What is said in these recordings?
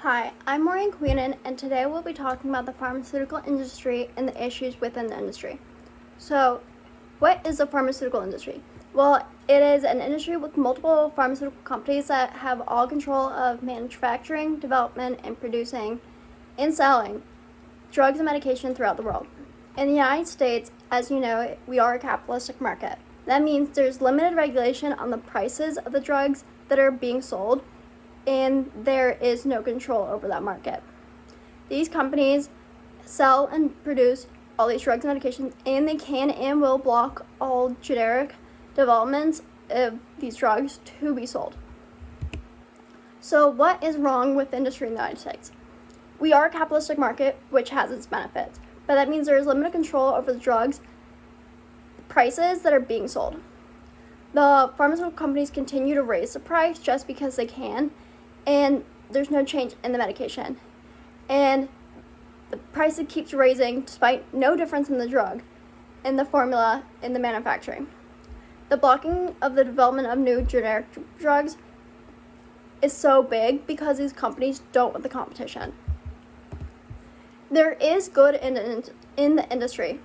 Hi, I'm Maureen Queenan, and today we'll be talking about the pharmaceutical industry and the issues within the industry. So, what is the pharmaceutical industry? Well, it is an industry with multiple pharmaceutical companies that have all control of manufacturing, development, and producing and selling drugs and medication throughout the world. In the United States, as you know, we are a capitalistic market. That means there's limited regulation on the prices of the drugs that are being sold, and there is no control over that market. These companies sell and produce all these drugs and medications, and they can and will block all generic developments of these drugs to be sold. So what is wrong with the industry in the United States? We are a capitalistic market, which has its benefits, but that means there is limited control over the drugs prices that are being sold. The pharmaceutical companies continue to raise the price just because they can, and there's no change in the medication. And the price keeps raising despite no difference in the drug, in the formula, in the manufacturing. The blocking of the development of new generic drugs is so big because these companies don't want the competition. There is good in the industry.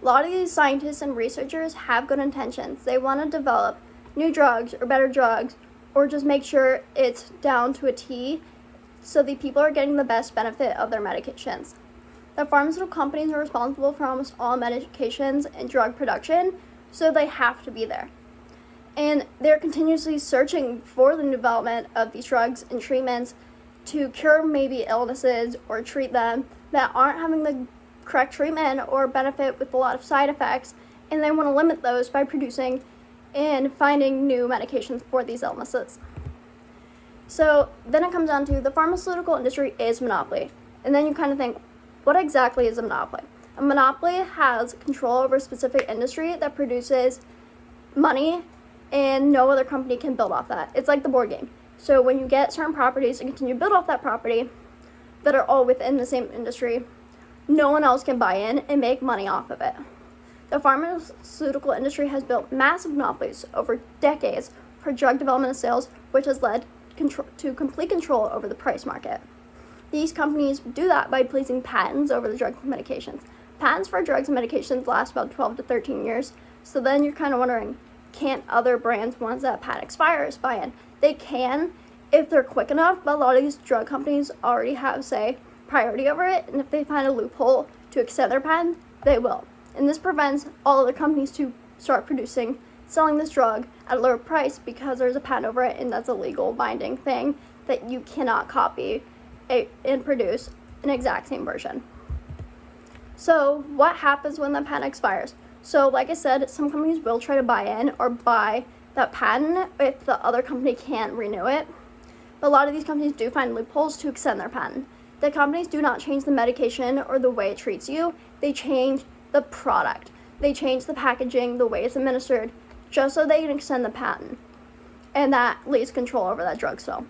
A lot of these scientists and researchers have good intentions. They want to develop new drugs or better drugs, or just make sure it's down to a T so the people are getting the best benefit of their medications. The pharmaceutical companies are responsible for almost all medications and drug production, so they have to be there. And they're continuously searching for the development of these drugs and treatments to cure maybe illnesses or treat them that aren't having the correct treatment or benefit with a lot of side effects, and they want to limit those by producing and finding new medications for these illnesses. So then it comes down to the pharmaceutical industry is monopoly. And then you kind of think, what exactly is a monopoly? A monopoly has control over a specific industry that produces money, and no other company can build off that. It's like the board game. So when you get certain properties and continue to build off that property that are all within the same industry, no one else can buy in and make money off of it. The pharmaceutical industry has built massive monopolies over decades for drug development and sales, which has led to complete control over the price market. These companies do that by placing patents over the drugs and medications. Patents for drugs and medications last about 12 to 13 years, so then you're kind of wondering, can't other brands, once that patent expires, buy in? They can if they're quick enough, but a lot of these drug companies already have, say, priority over it, and if they find a loophole to extend their patent, they will. And this prevents all other companies to start selling this drug at a lower price because there's a patent over it, and that's a legal binding thing that you cannot copy and produce an exact same version. So what happens when the patent expires? So like I said, some companies will try to buy in or buy that patent if the other company can't renew it. But a lot of these companies do find loopholes to extend their patent. The companies do not change the medication or the way it treats you. They change the product. They change the packaging, the way it's administered, just so they can extend the patent. And that leaves control over that drug still.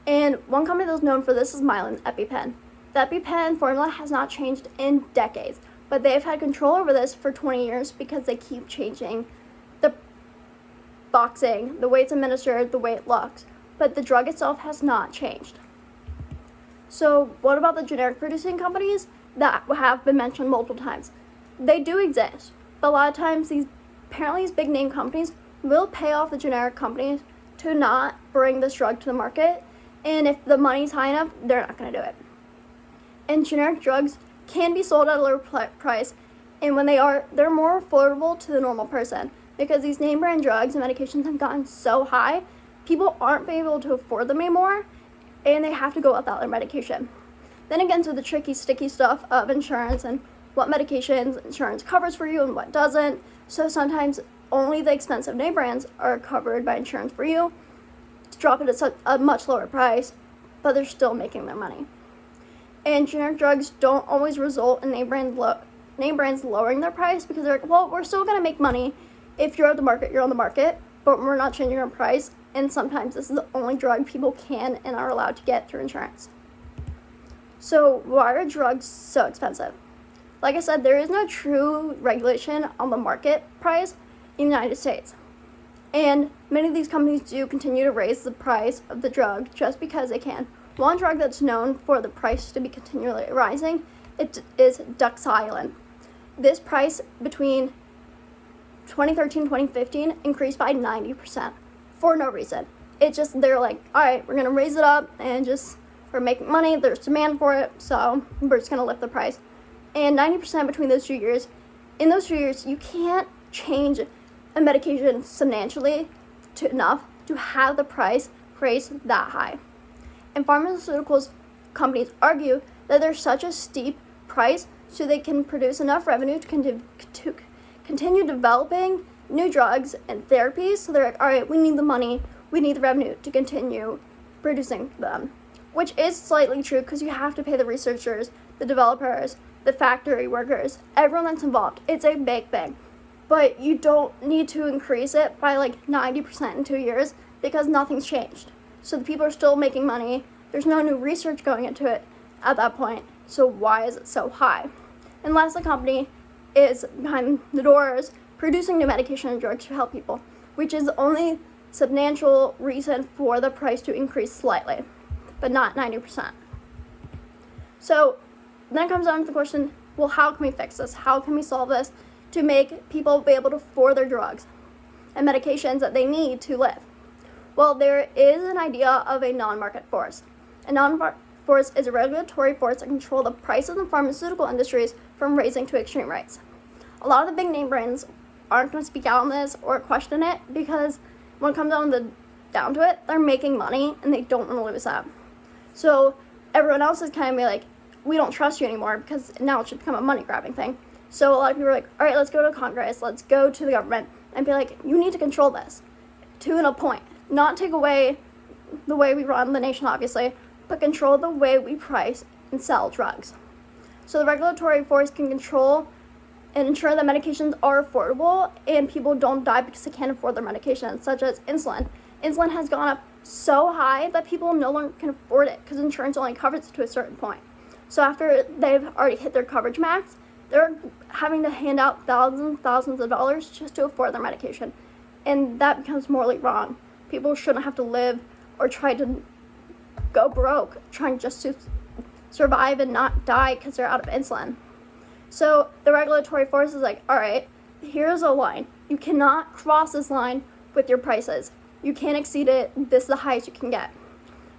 And one company that's known for this is Mylan's EpiPen. The EpiPen formula has not changed in decades, but they've had control over this for 20 years because they keep changing the boxing, the way it's administered, the way it looks. But the drug itself has not changed. So what about the generic producing companies that have been mentioned multiple times? They do exist, but a lot of times these big name companies will pay off the generic companies to not bring this drug to the market, and if the money's high enough, they're not going to do it. And generic drugs can be sold at a lower price, and when they're more affordable to the normal person, because these name brand drugs and medications have gotten so high, people aren't able to afford them anymore, and they have to go without their medication. Then again, to the tricky, sticky stuff of insurance and what medications insurance covers for you and what doesn't. So sometimes only the expensive name brands are covered by insurance for you to drop it at a much lower price, but they're still making their money. And generic drugs don't always result in name brands lowering their price because they're like, well, we're still going to make money. If you're on the market, you're on the market, but we're not changing our price. And sometimes this is the only drug people can and are allowed to get through insurance. So why are drugs so expensive? Like I said, there is no true regulation on the market price in the United States. And many of these companies do continue to raise the price of the drug just because they can. One drug that's known for the price to be continually rising is Duxilin. This price between 2013 and 2015 increased by 90% for no reason. It's just, they're like, all right, we're going to raise it up and we're making money. There's demand for it, so we're just going to lift the price. And 90% between those 2 years. In those 2 years, you can't change a medication substantially enough to have the price raised that high. And pharmaceuticals companies argue that there's such a steep price so they can produce enough revenue to continue developing new drugs and therapies. So they're like, all right, we need the money, we need the revenue to continue producing them, which is slightly true because you have to pay the researchers, the developers, the factory workers, everyone that's involved. It's a big thing. But you don't need to increase it by like 90% in 2 years because nothing's changed. So the people are still making money. There's no new research going into it at that point. So why is it so high? Unless the company is behind the doors producing new medication and drugs to help people, which is the only substantial reason for the price to increase slightly, but not 90%. So then it comes down to the question, well, how can we fix this? How can we solve this to make people be able to afford their drugs and medications that they need to live? Well, there is an idea of a non-market force. A non-market force is a regulatory force that controls the price of the pharmaceutical industries from raising to extreme rates. A lot of the big name brands aren't going to speak out on this or question it because when it comes down to it, they're making money and they don't want to lose that. So everyone else is kind of like, we don't trust you anymore because now it should become a money grabbing thing. So a lot of people are like, all right, let's go to Congress, let's go to the government and be like, you need to control this to a point. Not take away the way we run the nation, obviously, but control the way we price and sell drugs. So the regulatory force can control and ensure that medications are affordable and people don't die because they can't afford their medications, such as insulin. Insulin has gone up so high that people no longer can afford it because insurance only covers it to a certain point. So after they've already hit their coverage max, they're having to hand out thousands of dollars just to afford their medication. And that becomes morally wrong. People shouldn't have to live or try to go broke trying just to survive and not die because they're out of insulin. So the regulatory force is like, all right, here's a line. You cannot cross this line with your prices. You can't exceed it. This is the highest you can get.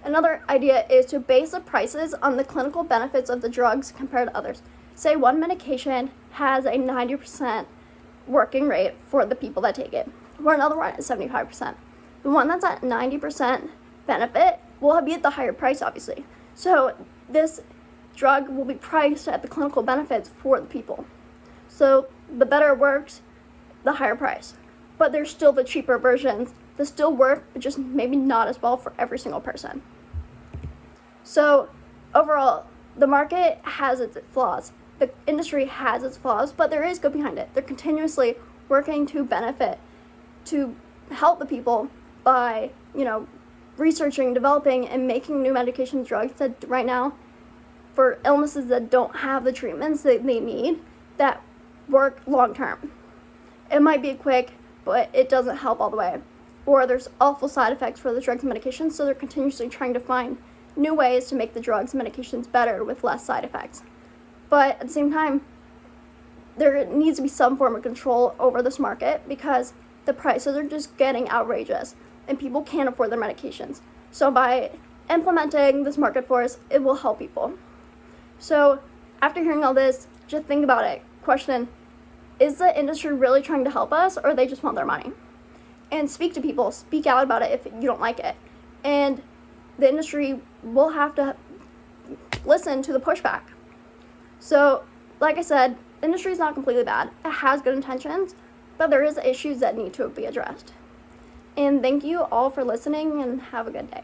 Another idea is to base the prices on the clinical benefits of the drugs compared to others. Say one medication has a 90% working rate for the people that take it, or another one is 75%. The one that's at 90% benefit will be at the higher price, obviously. So this drug will be priced at the clinical benefits for the people. So the better it works, the higher price. But there's still the cheaper versions that still work, but just maybe not as well for every single person. So overall, the market has its flaws. The industry has its flaws, but there is good behind it. They're continuously working to benefit, to help the people by, researching, developing, and making new medication drugs that right now, for illnesses that don't have the treatments that they need, that work long term. It might be quick, but it doesn't help all the way. Or there's awful side effects for the drugs and medications, so they're continuously trying to find new ways to make the drugs and medications better with less side effects. But at the same time, there needs to be some form of control over this market because the prices are just getting outrageous and people can't afford their medications. So by implementing this market force, it will help people. So after hearing all this, just think about it. Question, is the industry really trying to help us or they just want their money? And speak to people, speak out about it if you don't like it. And the industry will have to listen to the pushback. So, like I said, the industry is not completely bad. It has good intentions, but there is issues that need to be addressed. And thank you all for listening and have a good day.